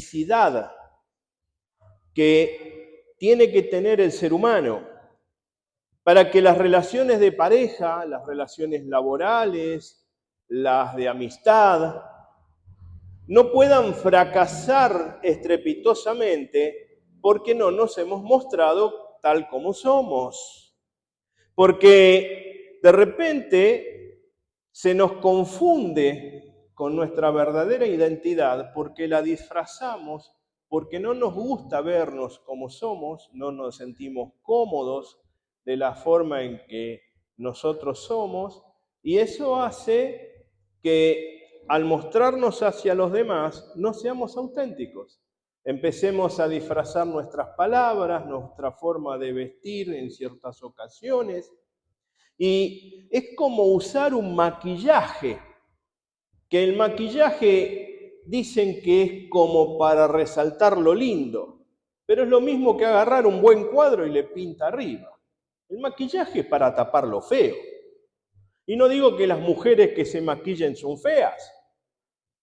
autenticidad que tiene que tener el ser humano para que las relaciones de pareja, las relaciones laborales, las de amistad, no puedan fracasar estrepitosamente porque no nos hemos mostrado tal como somos. Porque de repente se nos confunde con nuestra verdadera identidad porque la disfrazamos, porque no nos gusta vernos como somos, no nos sentimos cómodos de la forma en que nosotros somos, y eso hace que al mostrarnos hacia los demás no seamos auténticos. Empecemos a disfrazar nuestras palabras, nuestra forma de vestir en ciertas ocasiones, y es como usar un maquillaje, que el maquillaje dicen que es como para resaltar lo lindo, pero es lo mismo que agarrar un buen cuadro y le pinta arriba. El maquillaje es para tapar lo feo. Y no digo que las mujeres que se maquillen son feas,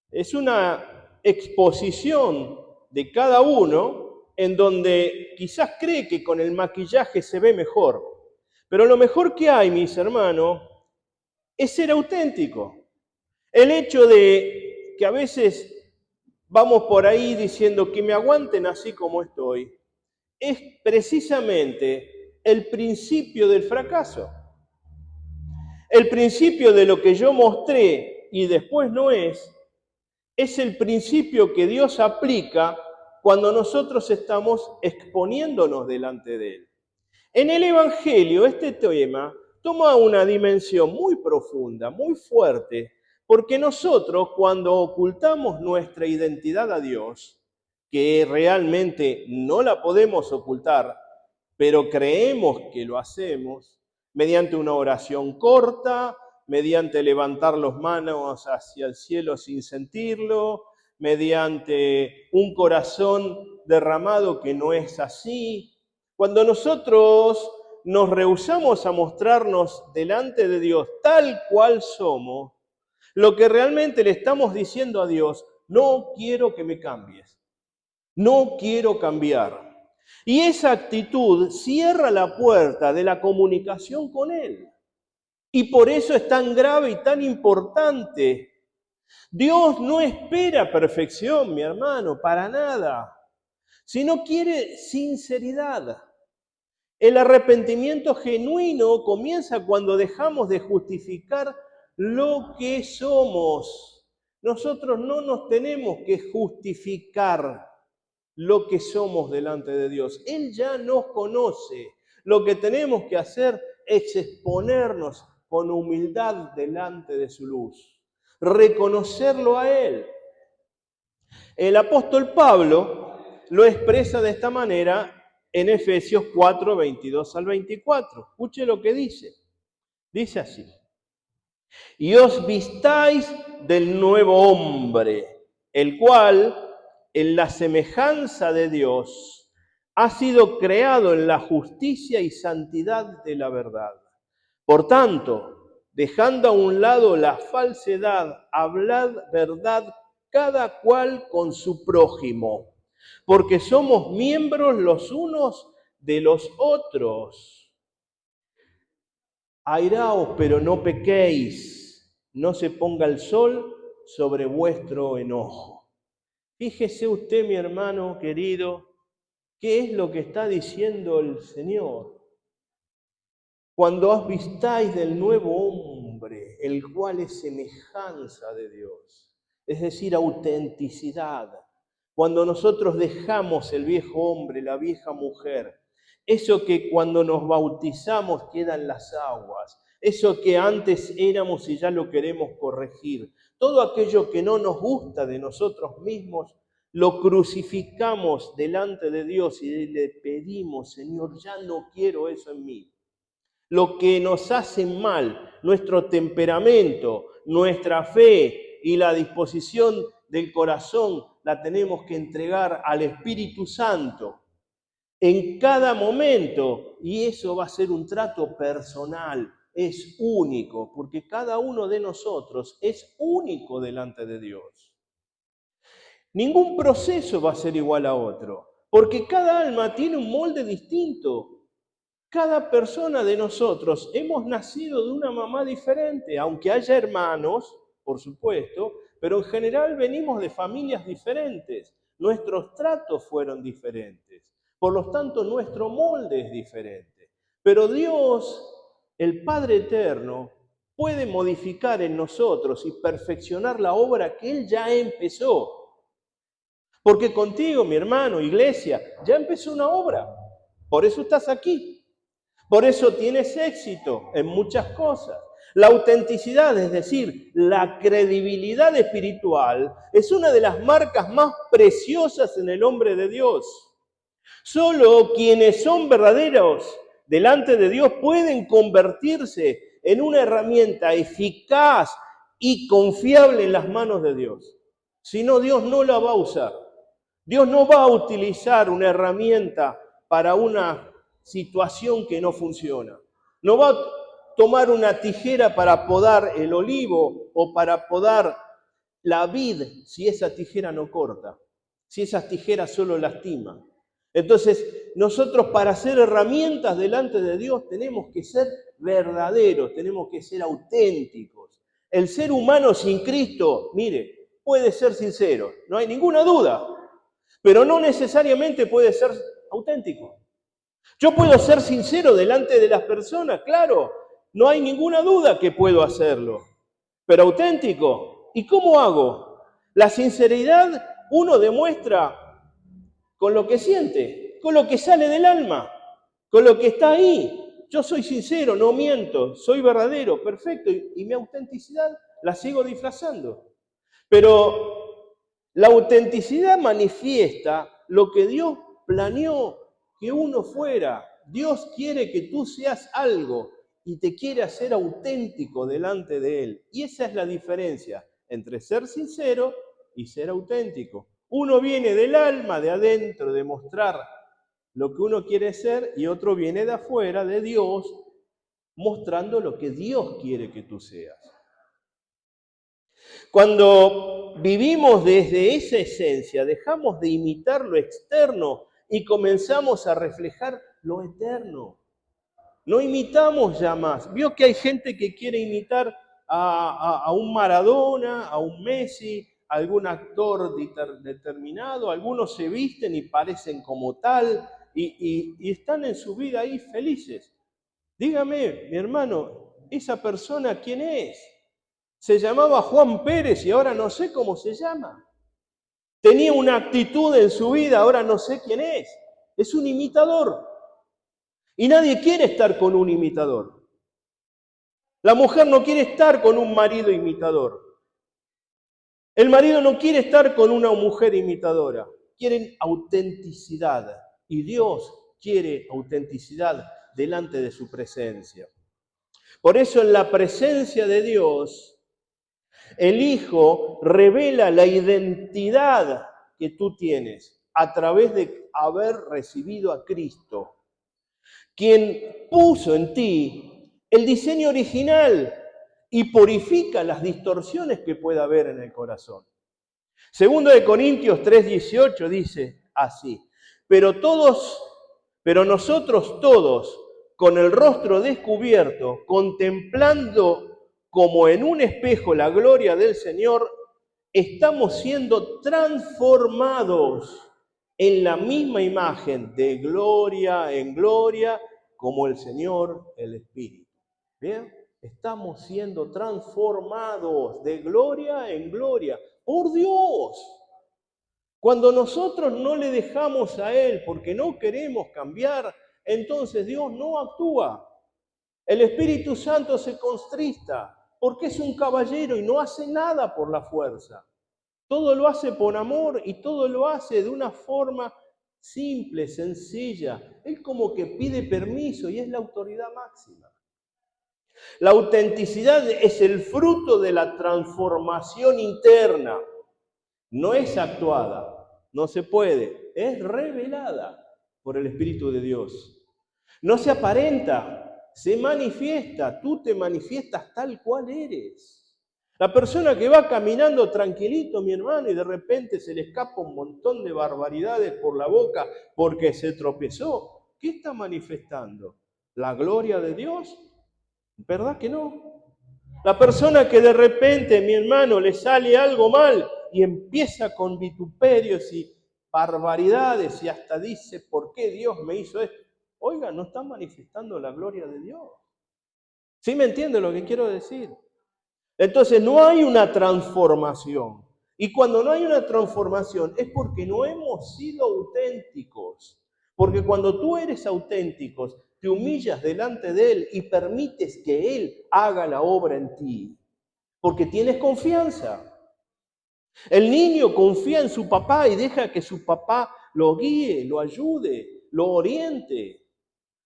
es una exposición de cada uno en donde quizás cree que con el maquillaje se ve mejor. Pero lo mejor que hay, mis hermanos, es ser auténtico. El hecho de que a veces vamos por ahí diciendo que me aguanten así como estoy, es precisamente el principio del fracaso. El principio de lo que yo mostré y después no es el principio que Dios aplica cuando nosotros estamos exponiéndonos delante de Él. En el Evangelio, este tema toma una dimensión muy profunda, muy fuerte, porque nosotros cuando ocultamos nuestra identidad a Dios, que realmente no la podemos ocultar, pero creemos que lo hacemos, mediante una oración corta, mediante levantar las manos hacia el cielo sin sentirlo, mediante un corazón derramado que no es así. Cuando nosotros nos rehusamos a mostrarnos delante de Dios tal cual somos, lo que realmente le estamos diciendo a Dios, no quiero que me cambies, no quiero cambiar. Y esa actitud cierra la puerta de la comunicación con Él. Y por eso es tan grave y tan importante. Dios no espera perfección, mi hermano, para nada, sino quiere sinceridad. El arrepentimiento genuino comienza cuando dejamos de justificar lo que somos. Nosotros no nos tenemos que justificar lo que somos delante de Dios. Él ya nos conoce. Lo que tenemos que hacer es exponernos con humildad delante de su luz, reconocerlo a Él. El apóstol Pablo lo expresa de esta manera en Efesios 4, 22 al 24. Escuche lo que dice. Dice así: y os vistáis del nuevo hombre, el cual, en la semejanza de Dios, ha sido creado en la justicia y santidad de la verdad. Por tanto, dejando a un lado la falsedad, hablad verdad cada cual con su prójimo, porque somos miembros los unos de los otros. Airaos, pero no pequéis, no se ponga el sol sobre vuestro enojo. Fíjese usted, mi hermano querido, qué es lo que está diciendo el Señor. Cuando os vistáis del nuevo hombre, el cual es semejanza de Dios, es decir, autenticidad. Cuando nosotros dejamos el viejo hombre, la vieja mujer, eso que cuando nos bautizamos queda en las aguas, eso que antes éramos y ya lo queremos corregir, todo aquello que no nos gusta de nosotros mismos, lo crucificamos delante de Dios y le pedimos, Señor, ya no quiero eso en mí. Lo que nos hace mal, nuestro temperamento, nuestra fe y la disposición del corazón, la tenemos que entregar al Espíritu Santo en cada momento. Y eso va a ser un trato personal, es único, porque cada uno de nosotros es único delante de Dios. Ningún proceso va a ser igual a otro, porque cada alma tiene un molde distinto. Cada persona de nosotros hemos nacido de una mamá diferente, aunque haya hermanos, por supuesto, pero en general venimos de familias diferentes. Nuestros tratos fueron diferentes. Por lo tanto, nuestro molde es diferente. Pero Dios, el Padre Eterno, puede modificar en nosotros y perfeccionar la obra que Él ya empezó. Porque contigo, mi hermano, iglesia, ya empezó una obra. Por eso estás aquí. Por eso tienes éxito en muchas cosas. La autenticidad, es decir, la credibilidad espiritual, es una de las marcas más preciosas en el hombre de Dios. Solo quienes son verdaderos delante de Dios pueden convertirse en una herramienta eficaz y confiable en las manos de Dios. Si no, Dios no la va a usar. Dios no va a utilizar una herramienta para una situación que no funciona. No va a tomar una tijera para podar el olivo o para podar la vid si esa tijera no corta, si esa tijera solo lastima. Entonces, nosotros para ser herramientas delante de Dios tenemos que ser verdaderos, tenemos que ser auténticos. El ser humano sin Cristo, mire, puede ser sincero, no hay ninguna duda, pero no necesariamente puede ser auténtico. Yo puedo ser sincero delante de las personas, claro, no hay ninguna duda que puedo hacerlo, pero auténtico. ¿Y cómo hago? La sinceridad uno demuestra con lo que siente, con lo que sale del alma, con lo que está ahí. Yo soy sincero, no miento, soy verdadero, perfecto, y mi autenticidad la sigo disfrazando. Pero la autenticidad manifiesta lo que Dios planeó que uno fuera. Dios quiere que tú seas algo y te quiere hacer auténtico delante de Él. Y esa es la diferencia entre ser sincero y ser auténtico. Uno viene del alma, de adentro, de mostrar lo que uno quiere ser, y otro viene de afuera, de Dios, mostrando lo que Dios quiere que tú seas. Cuando vivimos desde esa esencia, dejamos de imitar lo externo y comenzamos a reflejar lo eterno. No imitamos ya más. Vio que hay gente que quiere imitar a un Maradona, a un Messi, a algún actor determinado. Algunos se visten y parecen como tal y están en su vida ahí felices. Dígame, mi hermano, ¿esa persona quién es? Se llamaba Juan Pérez y ahora no sé cómo se llama. Tenía una actitud en su vida, ahora no sé quién es. Es un imitador. Y nadie quiere estar con un imitador. La mujer no quiere estar con un marido imitador. El marido no quiere estar con una mujer imitadora. Quieren autenticidad. Y Dios quiere autenticidad delante de su presencia. Por eso en la presencia de Dios, el Hijo revela la identidad que tú tienes a través de haber recibido a Cristo, quien puso en ti el diseño original y purifica las distorsiones que pueda haber en el corazón. Segundo de Corintios 3:18 dice así: pero nosotros todos, con el rostro descubierto, contemplando como en un espejo la gloria del Señor, estamos siendo transformados en la misma imagen, de gloria en gloria, como el Señor, el Espíritu. ¿Bien? Estamos siendo transformados de gloria en gloria por Dios. Cuando nosotros no le dejamos a Él porque no queremos cambiar, entonces Dios no actúa. El Espíritu Santo se contrista porque es un caballero y no hace nada por la fuerza. Todo lo hace por amor y todo lo hace de una forma simple, sencilla. Él como que pide permiso y es la autoridad máxima. La autenticidad es el fruto de la transformación interna. No es actuada, no se puede, es revelada por el Espíritu de Dios. No se aparenta, se manifiesta, tú te manifiestas tal cual eres. La persona que va caminando tranquilito, mi hermano, y de repente se le escapa un montón de barbaridades por la boca porque se tropezó, ¿qué está manifestando? ¿La gloria de Dios? ¿Verdad que no? La persona que de repente, mi hermano, le sale algo mal y empieza con vituperios y barbaridades y hasta dice, ¿por qué Dios me hizo esto? Oiga, no está manifestando la gloria de Dios. ¿Sí me entiende lo que quiero decir? Entonces no hay una transformación. Y cuando no hay una transformación es porque no hemos sido auténticos. Porque cuando tú eres auténticos, te humillas delante de Él y permites que Él haga la obra en ti. Porque tienes confianza. El niño confía en su papá y deja que su papá lo guíe, lo ayude, lo oriente.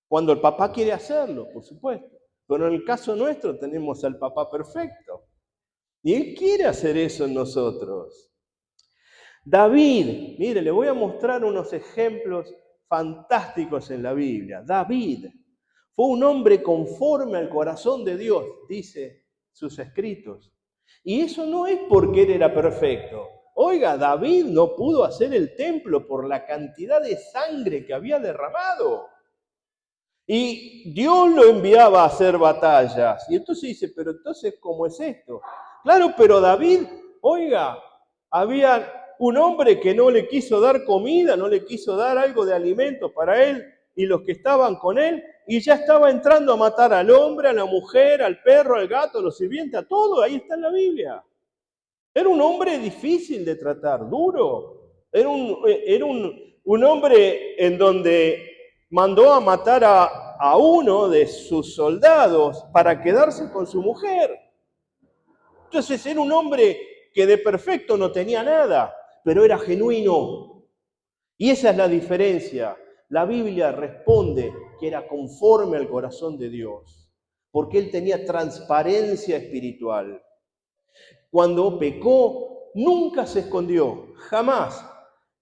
Cuando el papá quiere hacerlo, por supuesto. Pero en el caso nuestro tenemos al papá perfecto. Y Él quiere hacer eso en nosotros. David, mire, le voy a mostrar unos ejemplos fantásticos en la Biblia. David fue un hombre conforme al corazón de Dios, dice sus escritos. Y eso no es porque él era perfecto. Oiga, David no pudo hacer el templo por la cantidad de sangre que había derramado. Y Dios lo enviaba a hacer batallas. Y entonces dice, pero entonces, ¿cómo es esto? Claro, pero David, oiga, había un hombre que no le quiso dar comida, no le quiso dar algo de alimento para él y los que estaban con él, y ya estaba entrando a matar al hombre, a la mujer, al perro, al gato, a los sirvientes, a todo, ahí está en la Biblia. Era un hombre difícil de tratar, duro. Era un hombre en donde mandó a matar a uno de sus soldados para quedarse con su mujer. Entonces era un hombre que de perfecto no tenía nada, pero era genuino. Y esa es la diferencia. La Biblia responde que era conforme al corazón de Dios, porque él tenía transparencia espiritual. Cuando pecó, nunca se escondió, jamás.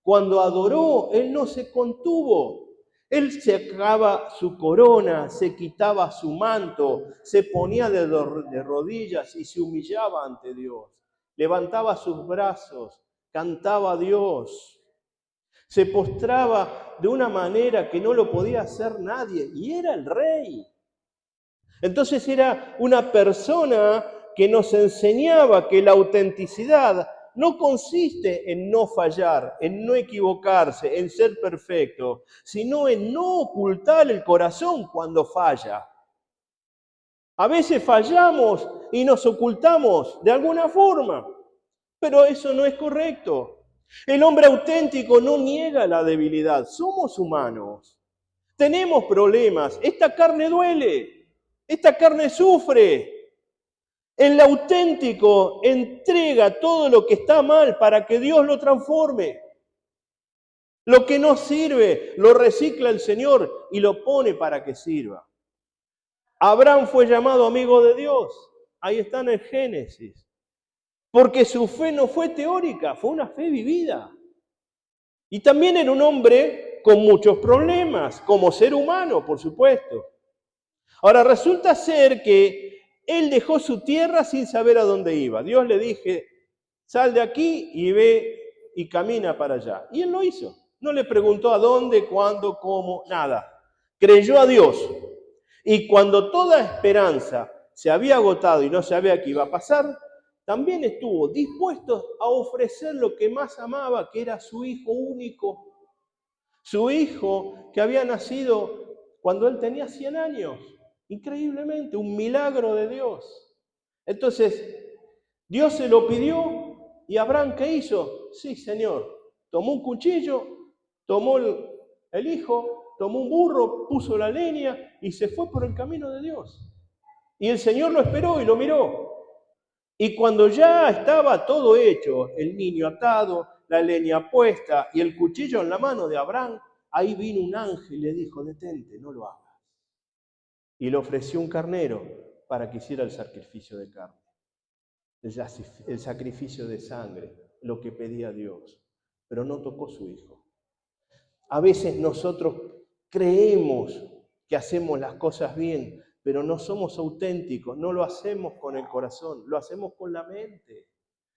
Cuando adoró, él no se contuvo. Él sacaba su corona, se quitaba su manto, se ponía de rodillas y se humillaba ante Dios. Levantaba sus brazos, cantaba a Dios. Se postraba de una manera que no lo podía hacer nadie y era el rey. Entonces era una persona que nos enseñaba que la autenticidad no consiste en no fallar, en no equivocarse, en ser perfecto, sino en no ocultar el corazón cuando falla. A veces fallamos y nos ocultamos de alguna forma, pero eso no es correcto. El hombre auténtico no niega la debilidad, somos humanos, tenemos problemas, esta carne duele, esta carne sufre. El auténtico entrega todo lo que está mal para que Dios lo transforme. Lo que no sirve, lo recicla el Señor y lo pone para que sirva. Abraham fue llamado amigo de Dios. Ahí está en el Génesis. Porque su fe no fue teórica, fue una fe vivida. Y también era un hombre con muchos problemas, como ser humano, por supuesto. Ahora, resulta ser que él dejó su tierra sin saber a dónde iba. Dios le dije, sal de aquí y ve y camina para allá. Y él lo hizo. No le preguntó a dónde, cuándo, cómo, nada. Creyó a Dios. Y cuando toda esperanza se había agotado y no sabía qué iba a pasar, también estuvo dispuesto a ofrecer lo que más amaba, que era su hijo único. Su hijo que había nacido cuando él tenía 100 años. Increíblemente, un milagro de Dios. Entonces, Dios se lo pidió y Abraham, ¿qué hizo? Sí, Señor. Tomó un cuchillo, tomó el hijo, tomó un burro, puso la leña y se fue por el camino de Dios. Y el Señor lo esperó y lo miró. Y cuando ya estaba todo hecho, el niño atado, la leña puesta y el cuchillo en la mano de Abraham, ahí vino un ángel y le dijo, detente, no lo hagas. Y le ofreció un carnero para que hiciera el sacrificio de carne, el sacrificio de sangre, lo que pedía Dios, pero no tocó su hijo. A veces nosotros creemos que hacemos las cosas bien, pero no somos auténticos, no lo hacemos con el corazón, lo hacemos con la mente.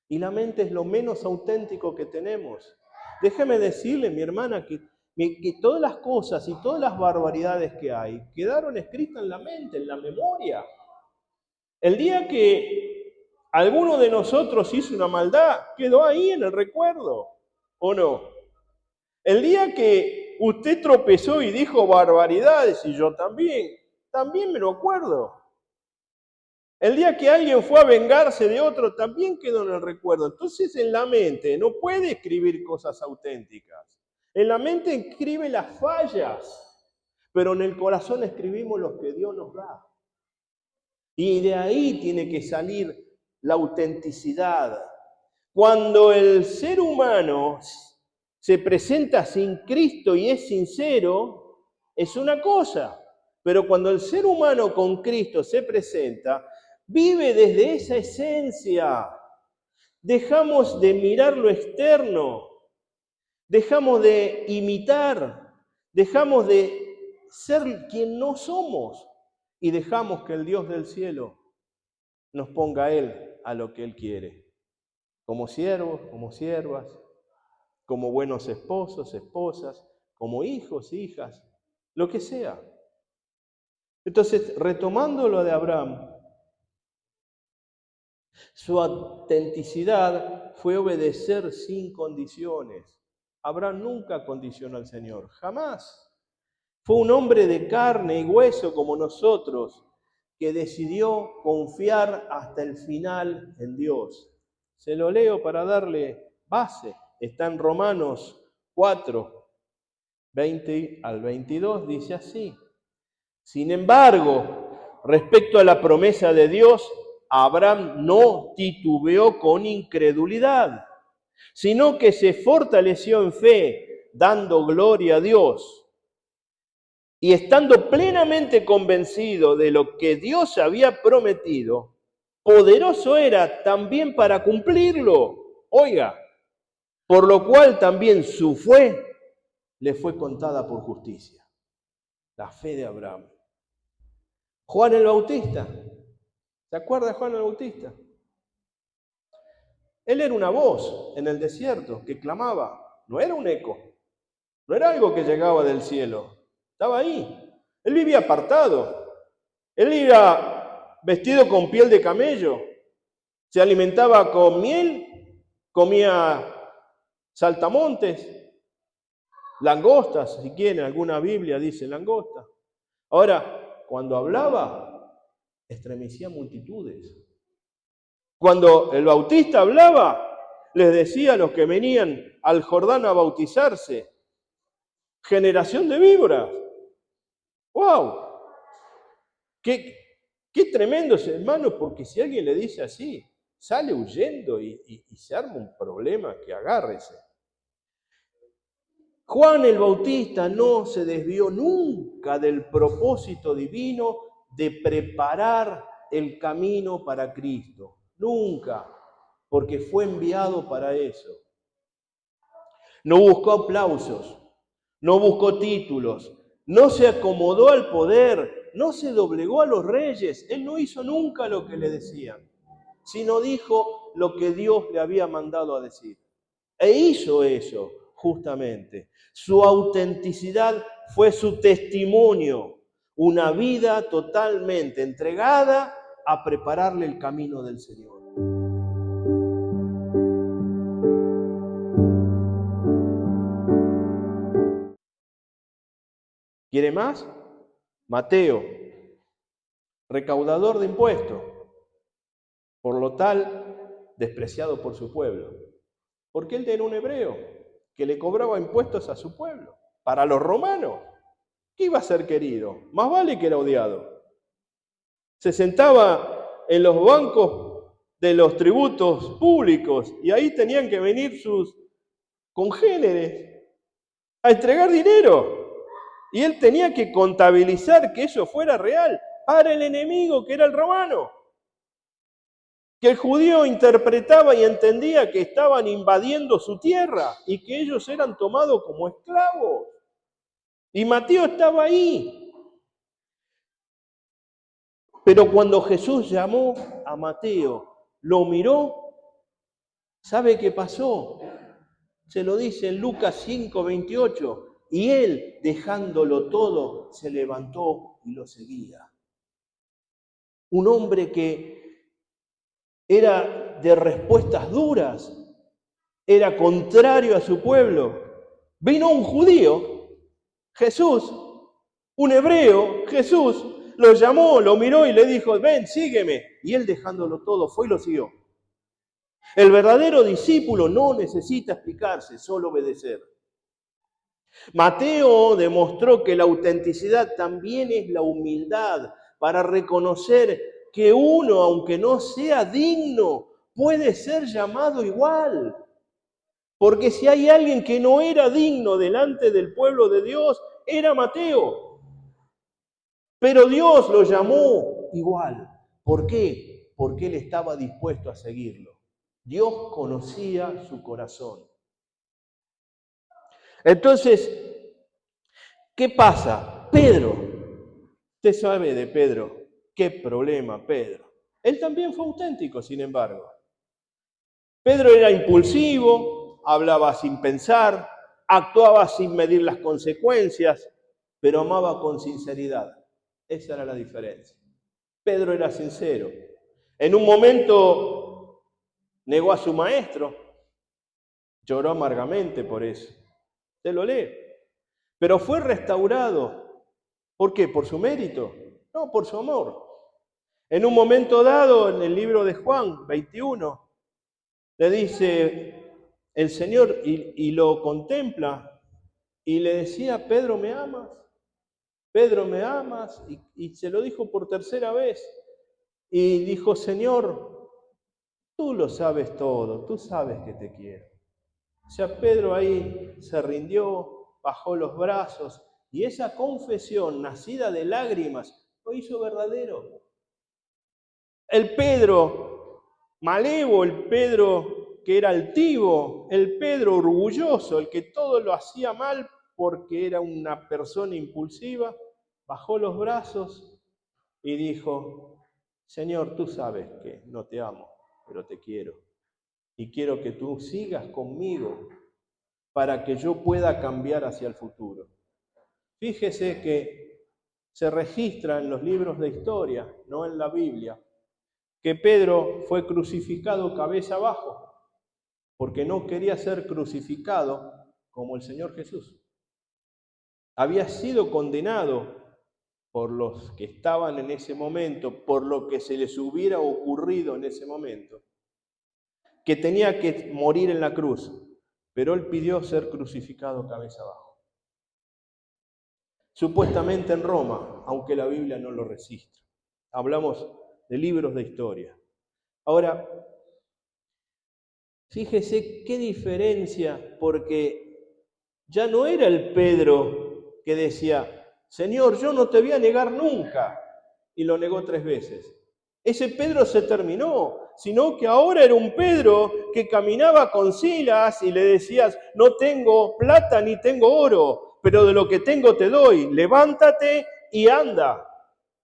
Y la mente es lo menos auténtico que tenemos. Déjeme decirle, mi hermana, que todas las cosas y todas las barbaridades que hay quedaron escritas en la mente, en la memoria. El día que alguno de nosotros hizo una maldad, quedó ahí en el recuerdo, ¿o no? El día que usted tropezó y dijo barbaridades, y yo también me lo acuerdo. El día que alguien fue a vengarse de otro, también quedó en el recuerdo. Entonces, en la mente no puede escribir cosas auténticas. En la mente escribe las fallas, pero en el corazón escribimos lo que Dios nos da. Y de ahí tiene que salir la autenticidad. Cuando el ser humano se presenta sin Cristo y es sincero, es una cosa. Pero cuando el ser humano con Cristo se presenta, vive desde esa esencia. Dejamos de mirar lo externo, dejamos de imitar, dejamos de ser quien no somos y dejamos que el Dios del cielo nos ponga a Él a lo que Él quiere. Como siervos, como siervas, como buenos esposos, esposas, como hijos, hijas, lo que sea. Entonces, retomando lo de Abraham, su autenticidad fue obedecer sin condiciones. Abraham nunca condicionó al Señor, jamás. Fue un hombre de carne y hueso como nosotros, que decidió confiar hasta el final en Dios. Se lo leo para darle base. Está en Romanos 4, 20 al 22, dice así. Sin embargo, respecto a la promesa de Dios, Abraham no titubeó con incredulidad, sino que se fortaleció en fe, dando gloria a Dios. Y estando plenamente convencido de lo que Dios había prometido, poderoso era también para cumplirlo. Oiga, por lo cual también su fe le fue contada por justicia. La fe de Abraham. Juan el Bautista. ¿Se acuerda de Juan el Bautista? Él era una voz en el desierto que clamaba. No era un eco. No era algo que llegaba del cielo. Estaba ahí. Él vivía apartado. Él iba vestido con piel de camello. Se alimentaba con miel. Comía saltamontes. Langostas, si quieren. Alguna Biblia dice langostas. Ahora, cuando hablaba, estremecía multitudes. Cuando el Bautista hablaba, les decía a los que venían al Jordán a bautizarse, generación de víboras. ¡Wow! ¡Qué tremendo es, hermano! Porque si alguien le dice así, sale huyendo y se arma un problema que agárrese. Juan el Bautista no se desvió nunca del propósito divino de preparar el camino para Cristo. Nunca, porque fue enviado para eso. No buscó aplausos, no buscó títulos, no se acomodó al poder, no se doblegó a los reyes. Él no hizo nunca lo que le decían, sino dijo lo que Dios le había mandado a decir. E hizo eso, justamente. Su autenticidad fue su testimonio, una vida totalmente entregada a prepararle el camino del Señor. ¿Quiere más? Mateo, recaudador de impuestos, por lo tal, despreciado por su pueblo. Porque él era un hebreo que le cobraba impuestos a su pueblo. Para los romanos, ¿qué iba a ser querido? Más vale que era odiado. Se sentaba en los bancos de los tributos públicos y ahí tenían que venir sus congéneres a entregar dinero. Y él tenía que contabilizar que eso fuera real para el enemigo, que era el romano. Que el judío interpretaba y entendía que estaban invadiendo su tierra y que ellos eran tomados como esclavos. Y Mateo estaba ahí. Pero cuando Jesús llamó a Mateo, lo miró, ¿sabe qué pasó? Se lo dice en Lucas 5:28, y él, dejándolo todo, se levantó y lo seguía. Un hombre que era de respuestas duras, era contrario a su pueblo. Vino un judío, Jesús, un hebreo, Jesús, lo llamó, lo miró y le dijo, ven, sígueme. Y él, dejándolo todo, fue y lo siguió. El verdadero discípulo no necesita explicarse, solo obedecer. Mateo demostró que la autenticidad también es la humildad para reconocer que uno, aunque no sea digno, puede ser llamado igual. Porque si hay alguien que no era digno delante del pueblo de Dios, era Mateo. Pero Dios lo llamó igual. ¿Por qué? Porque él estaba dispuesto a seguirlo. Dios conocía su corazón. Entonces, ¿qué pasa? Pedro, usted sabe de Pedro, qué problema Pedro. Él también fue auténtico, sin embargo. Pedro era impulsivo, hablaba sin pensar, actuaba sin medir las consecuencias, pero amaba con sinceridad. Esa era la diferencia. Pedro era sincero. En un momento negó a su maestro, lloró amargamente por eso. Se lo lee. Pero fue restaurado. ¿Por qué? ¿Por su mérito? No, por su amor. En un momento dado, en el libro de Juan 21, le dice el Señor y lo contempla y le decía, Pedro, ¿me amas? Pedro, ¿me amas? Y se lo dijo por tercera vez. Y dijo, Señor, tú lo sabes todo, tú sabes que te quiero. O sea, Pedro ahí se rindió, bajó los brazos y esa confesión nacida de lágrimas lo hizo verdadero. El Pedro malevo, el Pedro que era altivo, el Pedro orgulloso, el que todo lo hacía mal porque era una persona impulsiva, bajó los brazos y dijo, Señor, tú sabes que no te amo, pero te quiero. Y quiero que tú sigas conmigo para que yo pueda cambiar hacia el futuro. Fíjese que se registra en los libros de historia, no en la Biblia, que Pedro fue crucificado cabeza abajo, porque no quería ser crucificado como el Señor Jesús. Había sido condenado por los que estaban en ese momento, por lo que se les hubiera ocurrido en ese momento, que tenía que morir en la cruz, pero él pidió ser crucificado cabeza abajo. Supuestamente en Roma, aunque la Biblia no lo registra. Hablamos de libros de historia. Ahora, fíjese qué diferencia, porque ya no era el Pedro que decía, Señor, yo no te voy a negar nunca, y lo negó 3 veces. Ese Pedro se terminó, sino que ahora era un Pedro que caminaba con Silas y le decías, no tengo plata ni tengo oro, pero de lo que tengo te doy, levántate y anda.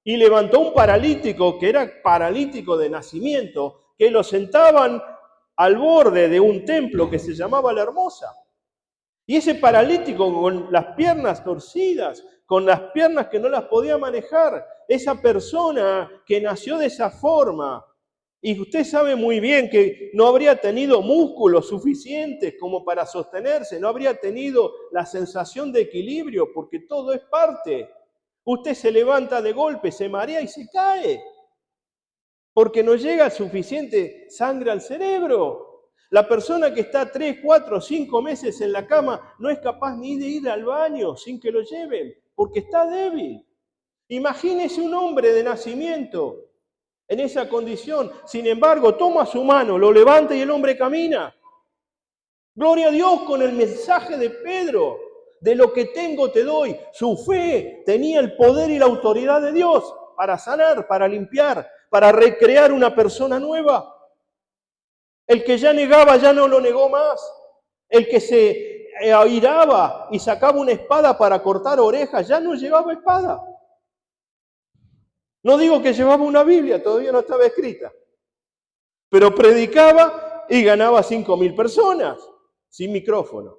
Y levantó un paralítico, que era paralítico de nacimiento, que lo sentaban al borde de un templo que se llamaba La Hermosa. Y ese paralítico con las piernas torcidas, con las piernas que no las podía manejar, esa persona que nació de esa forma, y usted sabe muy bien que no habría tenido músculos suficientes como para sostenerse, no habría tenido la sensación de equilibrio, porque todo es parte. Usted se levanta de golpe, se marea y se cae, porque no llega suficiente sangre al cerebro. La persona que está 3, 4, 5 meses en la cama no es capaz ni de ir al baño sin que lo lleven, porque está débil. Imagínese un hombre de nacimiento en esa condición. Sin embargo, toma su mano, lo levanta y el hombre camina. Gloria a Dios con el mensaje de Pedro. De lo que tengo te doy. Su fe tenía el poder y la autoridad de Dios para sanar, para limpiar, para recrear una persona nueva. El que ya negaba ya no lo negó más. El que se airaba y sacaba una espada para cortar orejas ya no llevaba espada. No digo que llevaba una Biblia, todavía no estaba escrita, pero predicaba y ganaba 5.000 personas sin micrófono.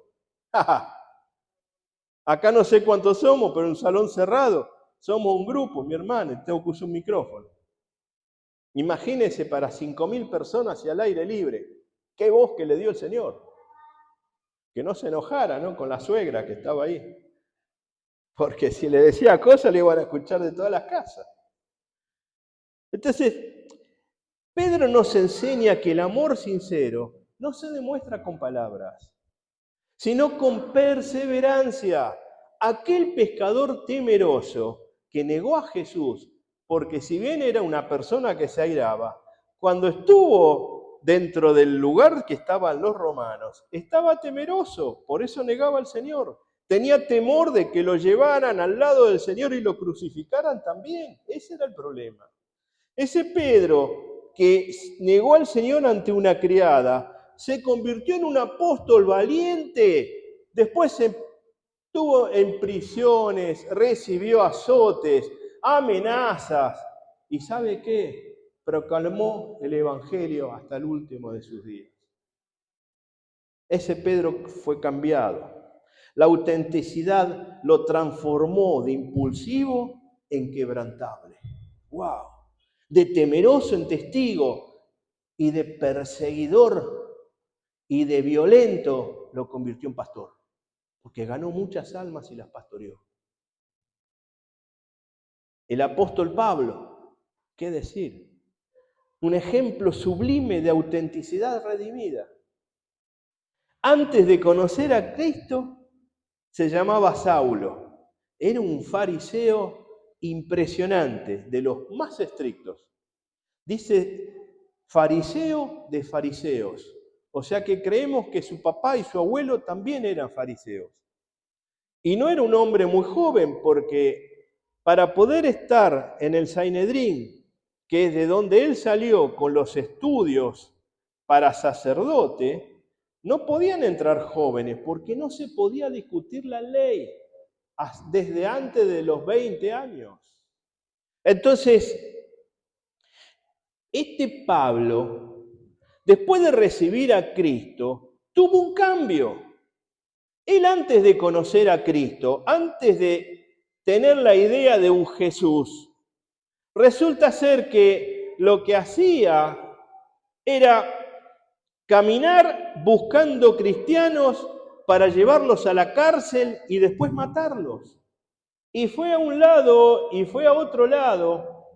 Acá no sé cuántos somos, pero en un salón cerrado somos un grupo, mi hermano, y tengo que usar un micrófono. Imagínense para 5.000 personas y al aire libre. Qué voz que le dio el Señor. Que no se enojara, ¿no?, con la suegra que estaba ahí. Porque si le decía cosas, le iban a escuchar de todas las casas. Entonces, Pedro nos enseña que el amor sincero no se demuestra con palabras, sino con perseverancia. Aquel pescador temeroso que negó a Jesús, porque si bien era una persona que se airaba, cuando estuvo dentro del lugar que estaban los romanos, estaba temeroso, por eso negaba al Señor. Tenía temor de que lo llevaran al lado del Señor y lo crucificaran también. Ese era el problema. Ese Pedro que negó al Señor ante una criada, se convirtió en un apóstol valiente. Después estuvo en prisiones, recibió azotes, amenazas. ¿Y sabe qué? Proclamó el Evangelio hasta el último de sus días. Ese Pedro fue cambiado. La autenticidad lo transformó de impulsivo en quebrantable. ¡Wow! De temeroso en testigo y de perseguidor y de violento lo convirtió en pastor, porque ganó muchas almas y las pastoreó. El apóstol Pablo, ¿qué decir? Un ejemplo sublime de autenticidad redimida. Antes de conocer a Cristo, se llamaba Saulo. Era un fariseo impresionante, de los más estrictos. Dice fariseo de fariseos. O sea que creemos que su papá y su abuelo también eran fariseos. Y no era un hombre muy joven, porque para poder estar en el Sanedrín, que es de donde él salió con los estudios para sacerdote, no podían entrar jóvenes, porque no se podía discutir la ley desde antes de los 20 años. Entonces, este Pablo, después de recibir a Cristo, tuvo un cambio. Él, antes de conocer a Cristo, antes de tener la idea de un Jesús, resulta ser que lo que hacía era caminar buscando cristianos para llevarlos a la cárcel y después matarlos. Y fue a un lado y fue a otro lado.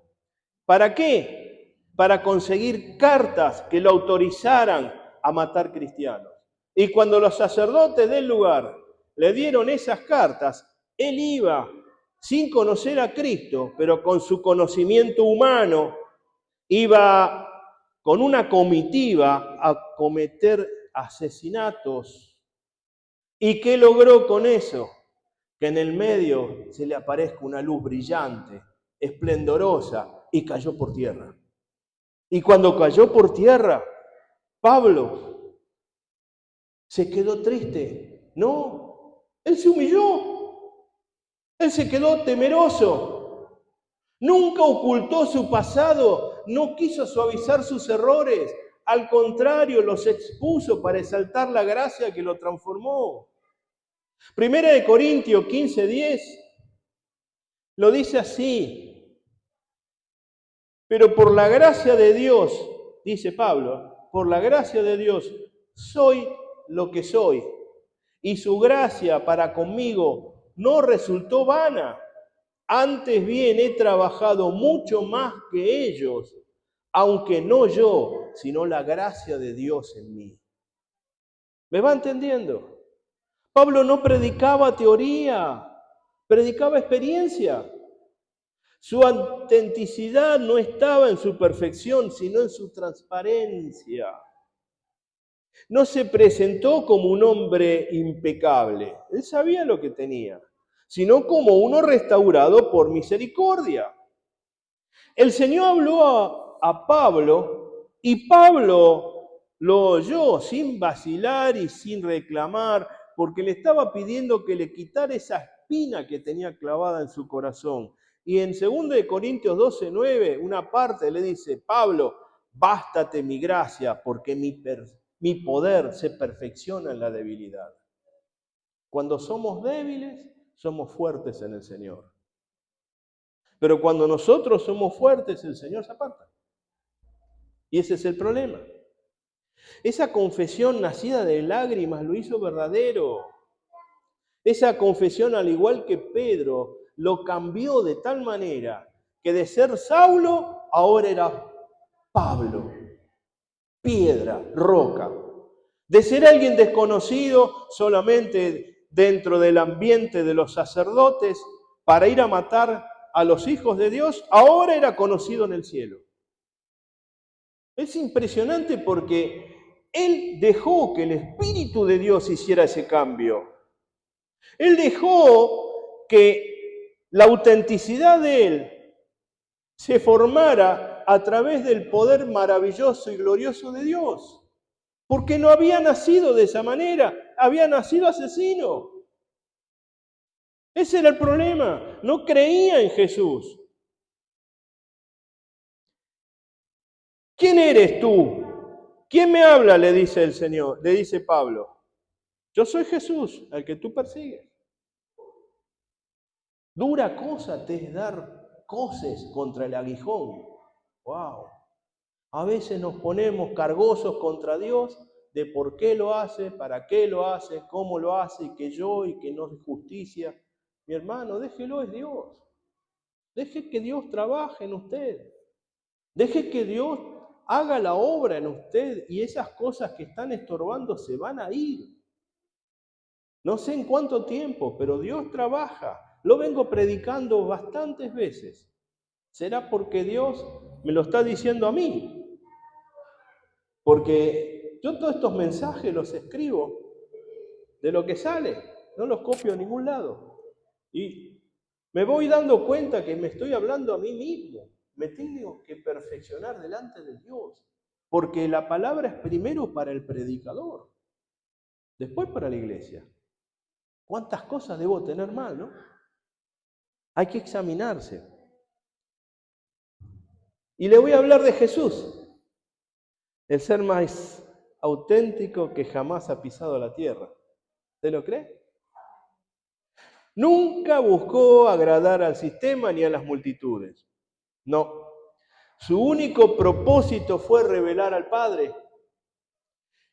¿Para qué? Para conseguir cartas que lo autorizaran a matar cristianos. Y cuando los sacerdotes del lugar le dieron esas cartas, él iba sin conocer a Cristo, pero con su conocimiento humano, iba con una comitiva a cometer asesinatos. ¿Y qué logró con eso? Que en el medio se le aparezca una luz brillante, esplendorosa, y cayó por tierra. Y cuando cayó por tierra, Pablo se quedó triste. No, él se humilló. Él se quedó temeroso. Nunca ocultó su pasado, no quiso suavizar sus errores. Al contrario, los expuso para exaltar la gracia que lo transformó. Primera de Corintios 15:10 lo dice así. Pero por la gracia de Dios, dice Pablo, por la gracia de Dios soy lo que soy. Y su gracia para conmigo no resultó vana. Antes bien he trabajado mucho más que ellos, aunque no yo, sino la gracia de Dios en mí. ¿Me va entendiendo? Pablo no predicaba teoría, predicaba experiencia. Su autenticidad no estaba en su perfección, sino en su transparencia. No se presentó como un hombre impecable, él sabía lo que tenía, sino como uno restaurado por misericordia. El Señor habló a Pablo y Pablo lo oyó sin vacilar y sin reclamar, porque le estaba pidiendo que le quitara esa espina que tenía clavada en su corazón, Y en 2 Corintios 12:9, una parte le dice, Pablo, bástate mi gracia, porque mi poder se perfecciona en la debilidad. Cuando somos débiles, somos fuertes en el Señor. Pero cuando nosotros somos fuertes, el Señor se aparta. Y ese es el problema. Esa confesión nacida de lágrimas lo hizo verdadero. Esa confesión, al igual que Pedro, lo cambió de tal manera que de ser Saulo, ahora era Pablo, piedra, roca. De ser alguien desconocido solamente dentro del ambiente de los sacerdotes para ir a matar a los hijos de Dios, ahora era conocido en el cielo. Es impresionante porque él dejó que el Espíritu de Dios hiciera ese cambio. Él dejó que la autenticidad de él se formara a través del poder maravilloso y glorioso de Dios. Porque no había nacido de esa manera, había nacido asesino. Ese era el problema, no creía en Jesús. ¿Quién eres tú? ¿Quién me habla? Le dice el Señor, le dice Pablo. Yo soy Jesús, al que tú persigues. Dura cosa te es dar coces contra el aguijón. Wow. A veces nos ponemos cargosos contra Dios de por qué lo hace, para qué lo hace, cómo lo hace, y que no es justicia. Mi hermano, déjelo, es Dios. Deje que Dios trabaje en usted. Deje que Dios haga la obra en usted y esas cosas que están estorbando se van a ir. No sé en cuánto tiempo, pero Dios trabaja. Lo vengo predicando bastantes veces. ¿Será porque Dios me lo está diciendo a mí? Porque yo todos estos mensajes los escribo de lo que sale, no los copio a ningún lado. Y me voy dando cuenta que me estoy hablando a mí mismo. Me tengo que perfeccionar delante de Dios. Porque la palabra es primero para el predicador, después para la iglesia. ¿Cuántas cosas debo tener mal, no? Hay que examinarse. Y le voy a hablar de Jesús, el ser más auténtico que jamás ha pisado la tierra. ¿Usted lo cree? Nunca buscó agradar al sistema ni a las multitudes. No. Su único propósito fue revelar al Padre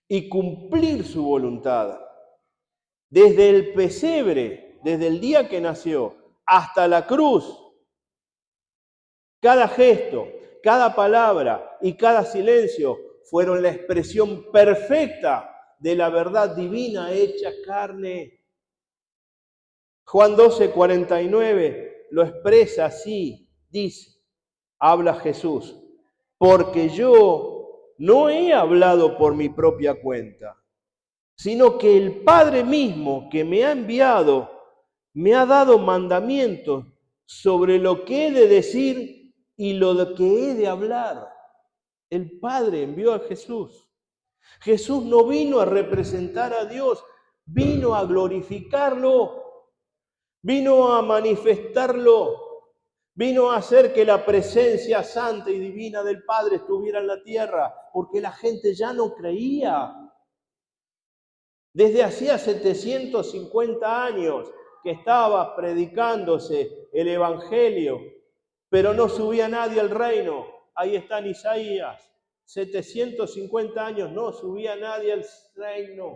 y cumplir su voluntad. Desde el pesebre, desde el día que nació, hasta la cruz, cada gesto, cada palabra y cada silencio fueron la expresión perfecta de la verdad divina hecha carne. Juan 12:49 lo expresa así, dice, habla Jesús, porque yo no he hablado por mi propia cuenta, sino que el Padre mismo que me ha enviado me ha dado mandamientos sobre lo que he de decir y lo que he de hablar. El Padre envió a Jesús. Jesús no vino a representar a Dios, vino a glorificarlo, vino a manifestarlo, vino a hacer que la presencia santa y divina del Padre estuviera en la tierra, porque la gente ya no creía. Desde hacía 750 años que estaba predicándose el Evangelio, pero no subía nadie al reino. Ahí está en Isaías. 750 años no subía nadie al reino.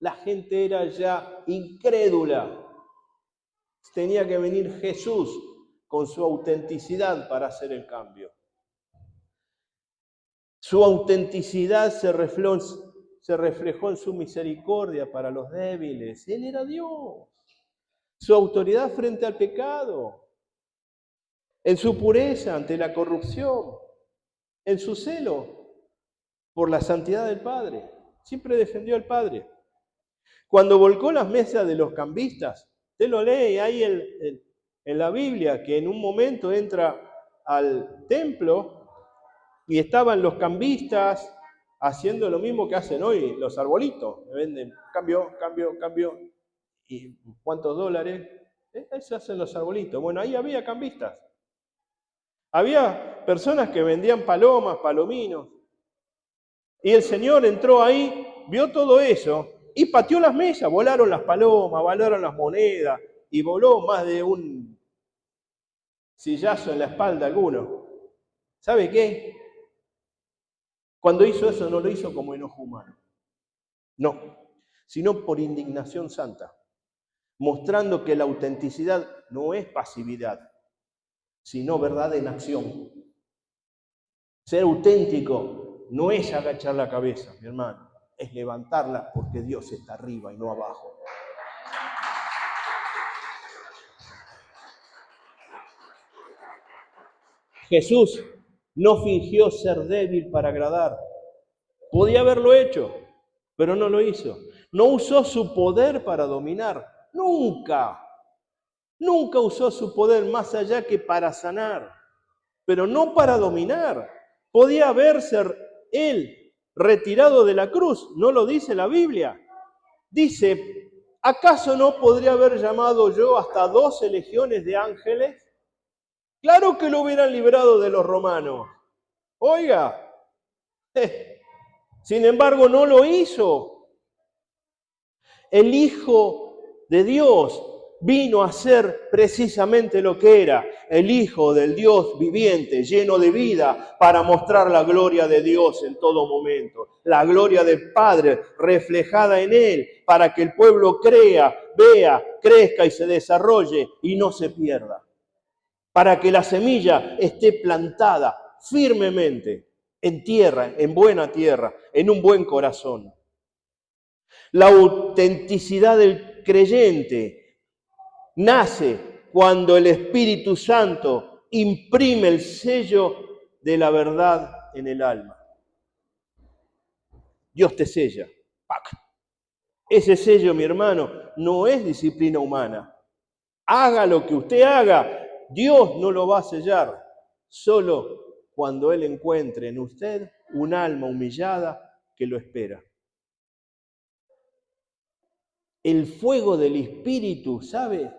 La gente era ya incrédula. Tenía que venir Jesús con su autenticidad para hacer el cambio. Su autenticidad se reflejó en su misericordia para los débiles. Él era Dios. Su autoridad frente al pecado. En su pureza ante la corrupción. En su celo por la santidad del Padre. Siempre defendió al Padre. Cuando volcó las mesas de los cambistas, usted lo lee ahí en la Biblia, que en un momento entra al templo y estaban los cambistas haciendo lo mismo que hacen hoy los arbolitos. Me venden cambio. ¿Y cuántos dólares? Ahí se hacen los arbolitos. Bueno, ahí había cambistas. Había personas que vendían palomas, palominos. Y el Señor entró ahí, vio todo eso y pateó las mesas. Volaron las palomas, volaron las monedas y voló más de un sillazo en la espalda alguno. ¿Sabe qué? Cuando hizo eso no lo hizo como enojo humano. No, sino por indignación santa, mostrando que la autenticidad no es pasividad, sino verdad en acción. Ser auténtico no es agachar la cabeza, mi hermano, es levantarla porque Dios está arriba y no abajo. Jesús no fingió ser débil para agradar. Podía haberlo hecho, pero no lo hizo. No usó su poder para dominar. Nunca usó su poder más allá que para sanar, pero no para dominar. Podía haberse él retirado de la cruz, no lo dice la Biblia. Dice, ¿acaso no podría haber llamado yo hasta 12 legiones de ángeles? Claro que lo hubieran librado de los romanos. Oiga, sin embargo no lo hizo. El Hijo de Dios vino a ser precisamente lo que era, el Hijo del Dios viviente, lleno de vida, para mostrar la gloria de Dios en todo momento, la gloria del Padre reflejada en Él, para que el pueblo crea, vea, crezca y se desarrolle y no se pierda, para que la semilla esté plantada firmemente en tierra, en buena tierra, en un buen corazón. La autenticidad del creyente nace cuando el Espíritu Santo imprime el sello de la verdad en el alma. Dios te sella. ¡Pac! Ese sello, mi hermano, no es disciplina humana. Haga lo que usted haga, Dios no lo va a sellar. Solo cuando Él encuentre en usted un alma humillada que lo espera. El fuego del Espíritu, ¿sabe?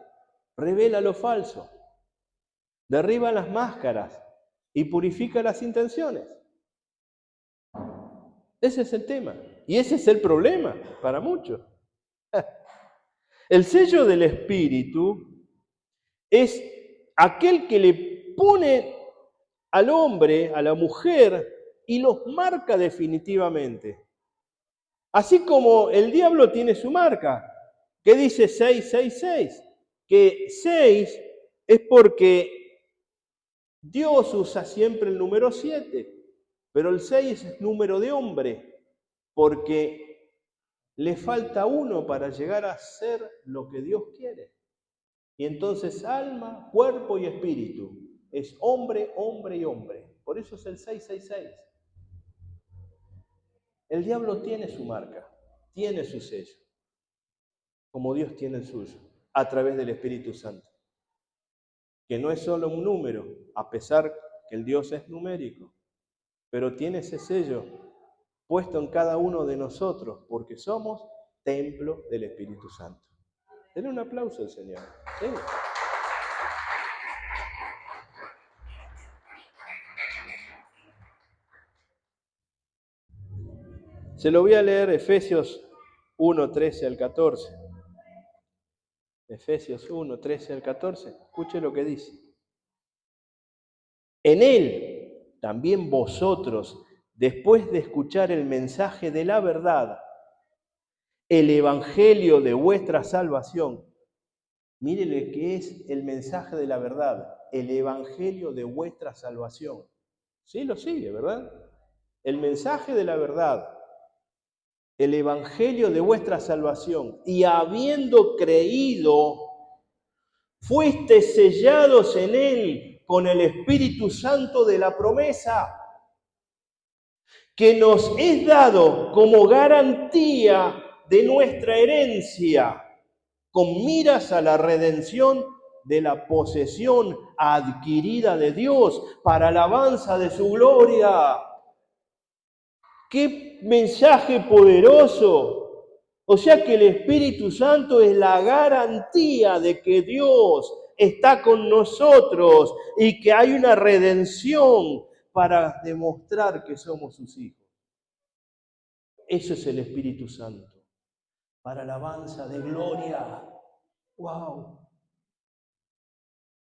Revela lo falso, derriba las máscaras y purifica las intenciones. Ese es el tema y ese es el problema para muchos. El sello del Espíritu es aquel que le pone al hombre, a la mujer, y los marca definitivamente. Así como el diablo tiene su marca, que dice 666, que 6 es porque Dios usa siempre el número 7, pero el 6 es número de hombre, porque le falta uno para llegar a ser lo que Dios quiere. Y entonces alma, cuerpo y espíritu es hombre, hombre y hombre. Por eso es el 666. El diablo tiene su marca, tiene su sello, como Dios tiene el suyo, a través del Espíritu Santo. Que no es solo un número, a pesar que el Dios es numérico, pero tiene ese sello puesto en cada uno de nosotros, porque somos templo del Espíritu Santo. Denle un aplauso al Señor. ¿Sí? Se lo voy a leer Efesios 1, 13 al 14. Efesios 1, 13 al 14. Escuche lo que dice. En Él también vosotros, después de escuchar el mensaje de la verdad, el evangelio de vuestra salvación. Mírele qué es el mensaje de la verdad, el evangelio de vuestra salvación. Sí, lo sigue, ¿verdad? El mensaje de la verdad, el evangelio de vuestra salvación. Y habiendo creído, fuisteis sellados en él con el Espíritu Santo de la promesa, que nos es dado como garantía de nuestra herencia, con miras a la redención de la posesión adquirida de Dios para alabanza de su gloria. ¡Qué mensaje poderoso! O sea que el Espíritu Santo es la garantía de que Dios está con nosotros y que hay una redención para demostrar que somos sus hijos. Eso es el Espíritu Santo, para alabanza de gloria. ¡Wow!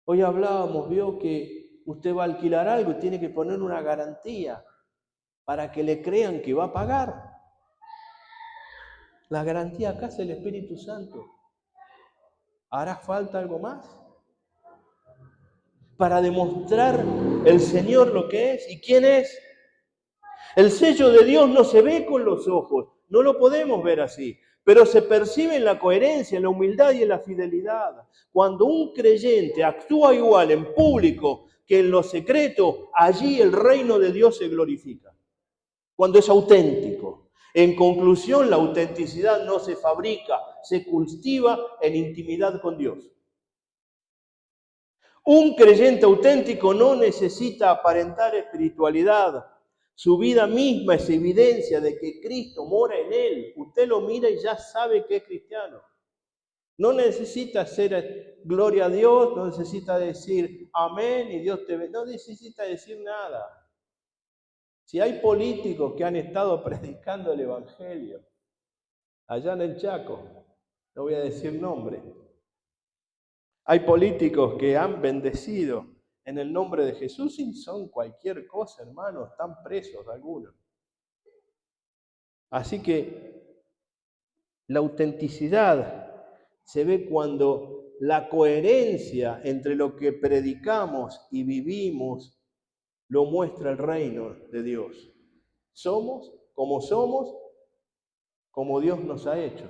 Hoy hablábamos, vio que usted va a alquilar algo y tiene que poner una garantía para que le crean que va a pagar. La garantía acá es el Espíritu Santo. ¿Hará falta algo más? Para demostrar el Señor lo que es y quién es. El sello de Dios no se ve con los ojos, no lo podemos ver así, pero se percibe en la coherencia, en la humildad y en la fidelidad. Cuando un creyente actúa igual en público que en lo secreto, allí el reino de Dios se glorifica. Cuando es auténtico. En conclusión, la autenticidad no se fabrica, se cultiva en intimidad con Dios. Un creyente auténtico no necesita aparentar espiritualidad. Su vida misma es evidencia de que Cristo mora en él. Usted lo mira y ya sabe que es cristiano. No necesita hacer gloria a Dios, no necesita decir amén y Dios te ve. No necesita decir nada. Si hay políticos que han estado predicando el Evangelio, allá en el Chaco, no voy a decir nombre, hay políticos que han bendecido en el nombre de Jesús y son cualquier cosa, hermanos, están presos algunos. Así que la autenticidad se ve cuando la coherencia entre lo que predicamos y vivimos lo muestra el reino de Dios. Somos, como Dios nos ha hecho.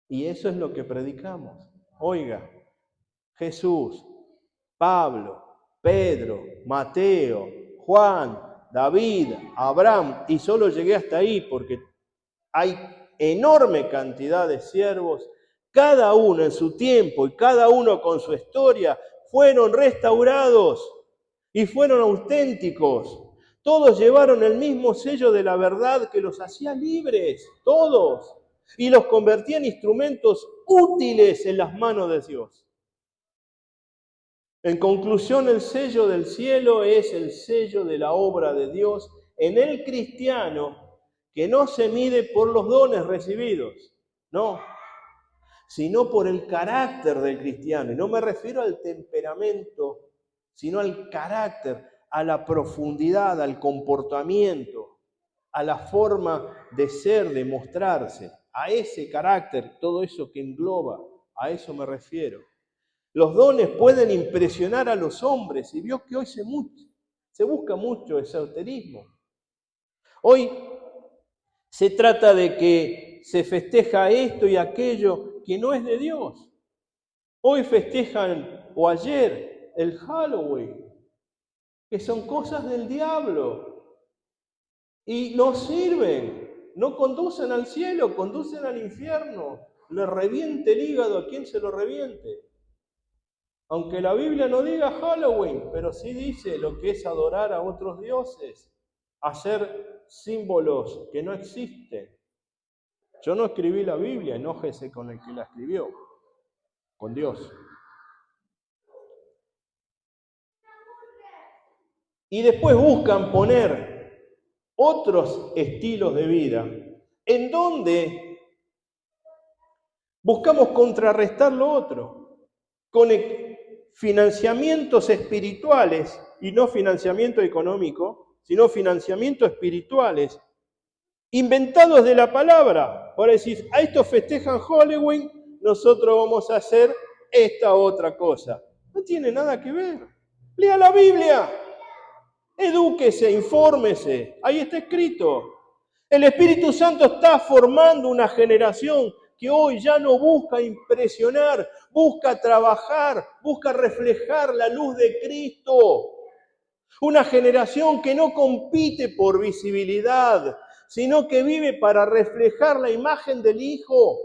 Y eso es lo que predicamos. Oiga, Jesús, Pablo, Pedro, Mateo, Juan, David, Abraham, y solo llegué hasta ahí porque hay enorme cantidad de siervos, cada uno en su tiempo y cada uno con su historia, fueron restaurados y fueron auténticos. Todos llevaron el mismo sello de la verdad que los hacía libres, todos, y los convertía en instrumentos útiles en las manos de Dios. En conclusión, el sello del cielo es el sello de la obra de Dios en el cristiano, que no se mide por los dones recibidos, no, sino por el carácter del cristiano. Y no me refiero al temperamento, sino al carácter, a la profundidad, al comportamiento, a la forma de ser, de mostrarse, a ese carácter, todo eso que engloba, a eso me refiero. Los dones pueden impresionar a los hombres y vio que hoy se busca mucho esoterismo. Hoy se trata de que se festeja esto y aquello que no es de Dios. Hoy festejan, o ayer, el Halloween, que son cosas del diablo y no sirven, no conducen al cielo, conducen al infierno. Le reviente el hígado a quien se lo reviente. Aunque la Biblia no diga Halloween, pero sí dice lo que es adorar a otros dioses, hacer símbolos que no existen. Yo no escribí la Biblia, enójese con el que la escribió, con Dios. Y después buscan poner otros estilos de vida, en donde buscamos contrarrestar lo otro, con financiamientos espirituales, y no financiamiento económico, sino financiamientos espirituales, inventados de la palabra. Por decir, a estos festejan Halloween, nosotros vamos a hacer esta otra cosa. No tiene nada que ver. Lea la Biblia. Edúquese, infórmese. Ahí está escrito. El Espíritu Santo está formando una generación que hoy ya no busca impresionar, busca trabajar, busca reflejar la luz de Cristo. Una generación que no compite por visibilidad, sino que vive para reflejar la imagen del Hijo.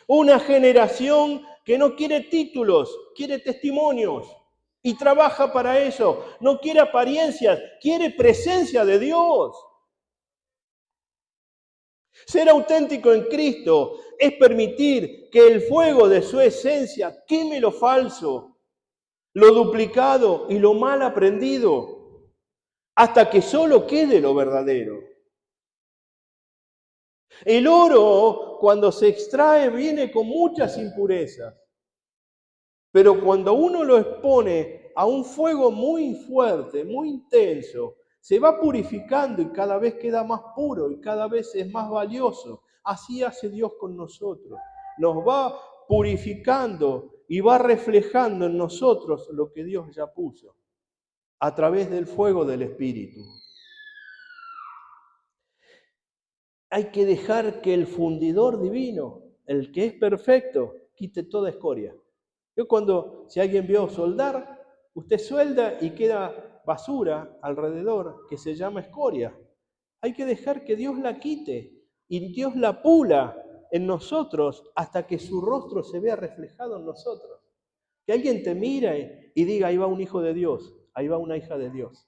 Una generación que no quiere títulos, quiere testimonios y trabaja para eso. No quiere apariencias, quiere presencia de Dios. Ser auténtico en Cristo es permitir que el fuego de su esencia queme lo falso, lo duplicado y lo mal aprendido, hasta que solo quede lo verdadero. El oro, cuando se extrae, viene con muchas impurezas, pero cuando uno lo expone a un fuego muy fuerte, muy intenso, se va purificando y cada vez queda más puro y cada vez es más valioso. Así hace Dios con nosotros. Nos va purificando y va reflejando en nosotros lo que Dios ya puso a través del fuego del Espíritu. Hay que dejar que el fundidor divino, el que es perfecto, quite toda escoria. Si alguien vio soldar, usted suelda y queda basura alrededor que se llama escoria. Hay que dejar que Dios la quite y Dios la pula en nosotros hasta que su rostro se vea reflejado en nosotros. Que alguien te mire y diga, ahí va un hijo de Dios, ahí va una hija de Dios.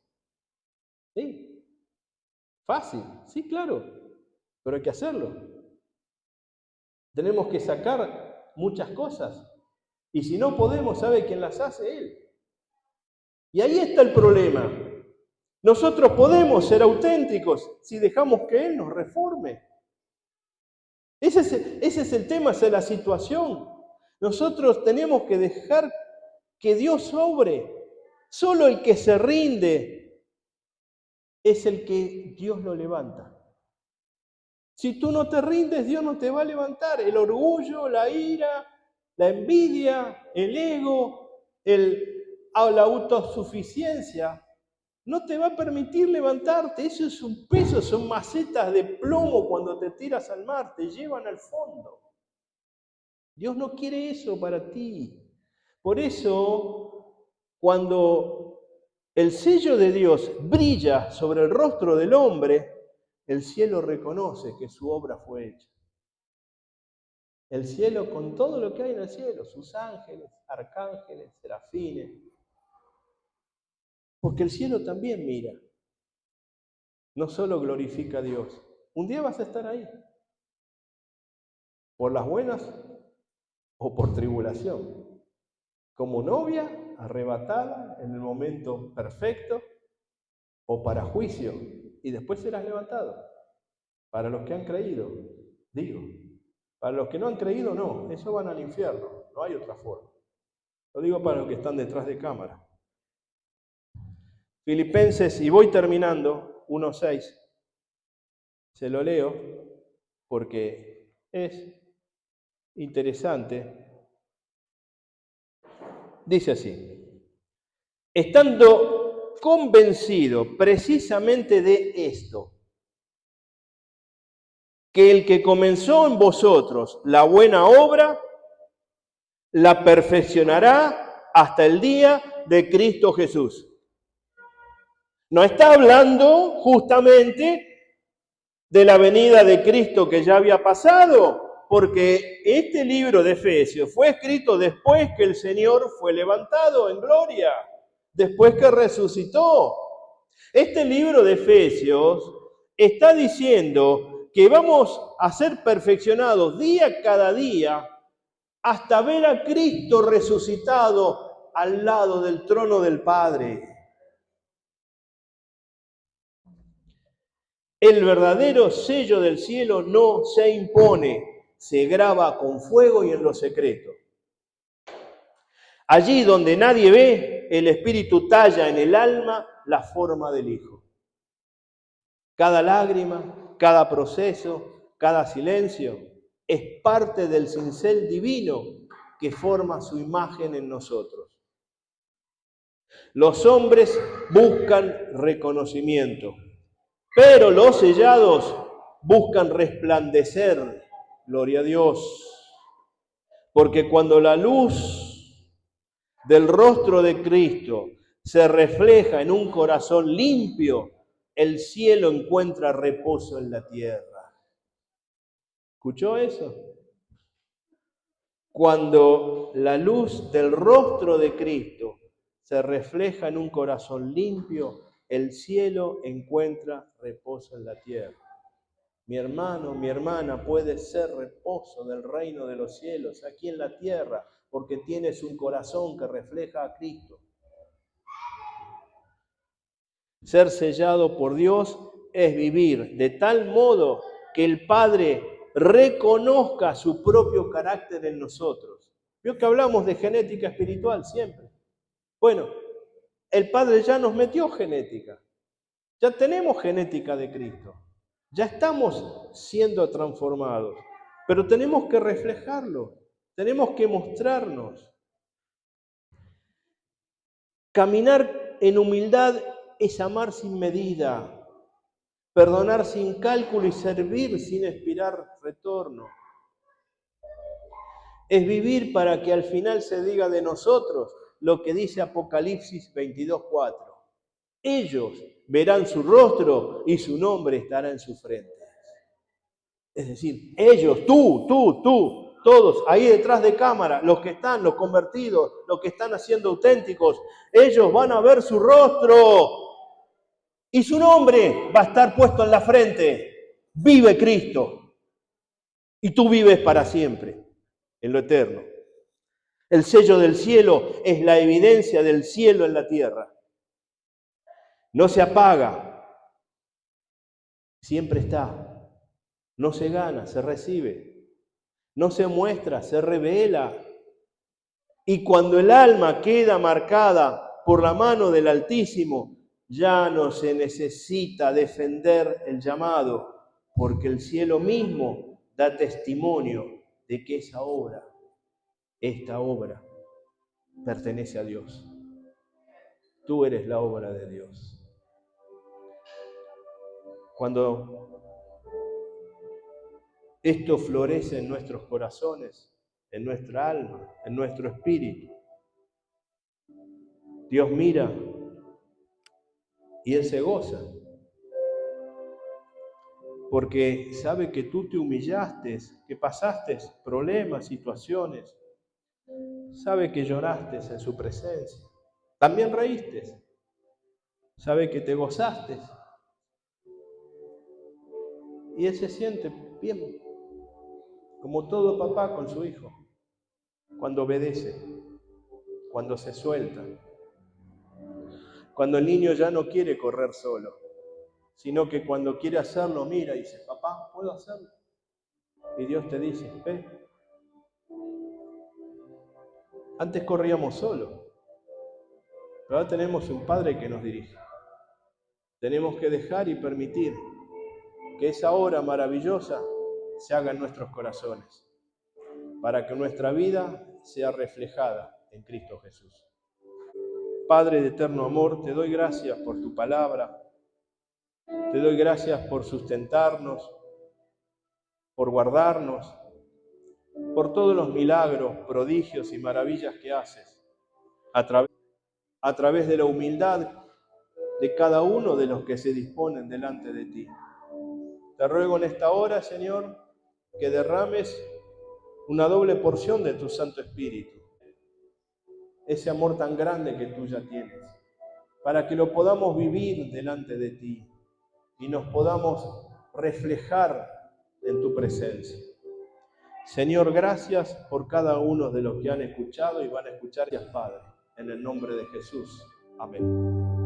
¿Sí? Fácil, sí, claro, pero hay que hacerlo. Tenemos que sacar muchas cosas. Y si no podemos, ¿sabe quién las hace? Él. Y ahí está el problema. Nosotros podemos ser auténticos si dejamos que Él nos reforme. Ese es el tema, esa es la situación. Nosotros tenemos que dejar que Dios obre. Solo el que se rinde es el que Dios lo levanta. Si tú no te rindes, Dios no te va a levantar. El orgullo, la ira, la envidia, el ego, la autosuficiencia, no te va a permitir levantarte. Eso es un peso, son macetas de plomo cuando te tiras al mar, te llevan al fondo. Dios no quiere eso para ti. Por eso, cuando el sello de Dios brilla sobre el rostro del hombre, el cielo reconoce que su obra fue hecha. El cielo con todo lo que hay en el cielo, sus ángeles, arcángeles, serafines. Porque el cielo también mira. No solo glorifica a Dios. Un día vas a estar ahí. Por las buenas o por tribulación. Como novia arrebatada en el momento perfecto o para juicio. Y después serás levantado. Para los que han creído, digo. Para los que no han creído, no. Eso van al infierno. No hay otra forma. Lo digo para los que están detrás de cámara. Filipenses, y voy terminando, 1:6. Se lo leo porque es interesante. Dice así: estando convencido precisamente de esto, que el que comenzó en vosotros la buena obra, la perfeccionará hasta el día de Cristo Jesús. No está hablando justamente de la venida de Cristo que ya había pasado, porque este libro de Efesios fue escrito después que el Señor fue levantado en gloria, después que resucitó. Este libro de Efesios está diciendo que vamos a ser perfeccionados día cada día hasta ver a Cristo resucitado al lado del trono del Padre. El verdadero sello del cielo no se impone, se graba con fuego y en lo secreto. Allí donde nadie ve, el Espíritu talla en el alma la forma del Hijo. Cada lágrima, cada proceso, cada silencio es parte del cincel divino que forma su imagen en nosotros. Los hombres buscan reconocimiento, pero los sellados buscan resplandecer, gloria a Dios. Porque cuando la luz del rostro de Cristo se refleja en un corazón limpio, el cielo encuentra reposo en la tierra. ¿Escuchó eso? Cuando la luz del rostro de Cristo se refleja en un corazón limpio, el cielo encuentra reposo en la tierra. Mi hermano, mi hermana, puede ser reposo del reino de los cielos aquí en la tierra, porque tienes un corazón que refleja a Cristo. Ser sellado por Dios es vivir de tal modo que el Padre reconozca su propio carácter en nosotros. Vio que hablamos de genética espiritual siempre. Bueno, el Padre ya nos metió genética. Ya tenemos genética de Cristo. Ya estamos siendo transformados. Pero tenemos que reflejarlo. Tenemos que mostrarnos. Caminar en humildad es amar sin medida, perdonar sin cálculo y servir sin esperar retorno. Es vivir para que al final se diga de nosotros lo que dice Apocalipsis 22:4. Ellos verán su rostro y su nombre estará en su frente. Es decir, ellos, tú, todos ahí detrás de cámara, los que están, los convertidos, los que están haciendo auténticos, ellos van a ver su rostro y su nombre va a estar puesto en la frente. Vive Cristo y tú vives para siempre, en lo eterno. El sello del cielo es la evidencia del cielo en la tierra. No se apaga, siempre está. No se gana, se recibe. No se muestra, se revela. Y cuando el alma queda marcada por la mano del Altísimo, ya no se necesita defender el llamado, porque el cielo mismo da testimonio de que esta obra, pertenece a Dios. Tú eres la obra de Dios. Cuando esto florece en nuestros corazones, en nuestra alma, en nuestro espíritu, Dios mira y Él se goza, porque sabe que tú te humillaste, que pasaste problemas, situaciones, sabe que lloraste en su presencia, también reíste, sabe que te gozaste, y Él se siente bien, como todo papá con su hijo, cuando obedece, cuando se suelta, cuando el niño ya no quiere correr solo, sino que cuando quiere hacerlo mira y dice, papá, ¿puedo hacerlo? Y Dios te dice, ve. Antes corríamos solo, pero ahora tenemos un Padre que nos dirige. Tenemos que dejar y permitir que esa obra maravillosa se haga en nuestros corazones, para que nuestra vida sea reflejada en Cristo Jesús. Padre de eterno amor, te doy gracias por tu palabra, te doy gracias por sustentarnos, por guardarnos, por todos los milagros, prodigios y maravillas que haces a través de la humildad de cada uno de los que se disponen delante de ti. Te ruego en esta hora, Señor, que derrames una doble porción de tu Santo Espíritu, ese amor tan grande que tú ya tienes, para que lo podamos vivir delante de ti y nos podamos reflejar en tu presencia. Señor, gracias por cada uno de los que han escuchado y van a escuchar, Padre, en el nombre de Jesús. Amén.